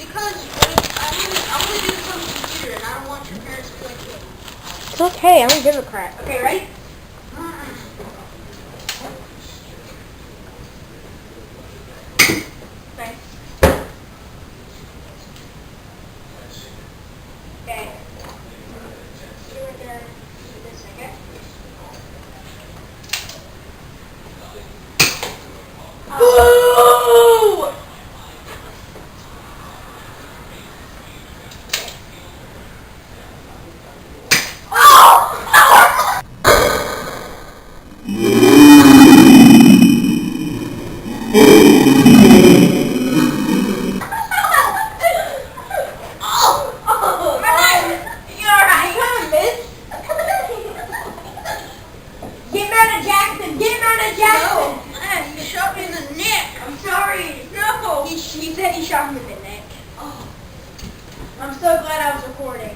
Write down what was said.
because I'm gonna do this on the computer, and I don't want your parents to be like, hey. It's okay, I don't give a crap. Okay, ready? Okay. Okay. See right there. Wait a second. Boo! No, man, you shot me in the neck. I'm sorry. No. He said he shot him in the neck. Oh. I'm so glad I was recording.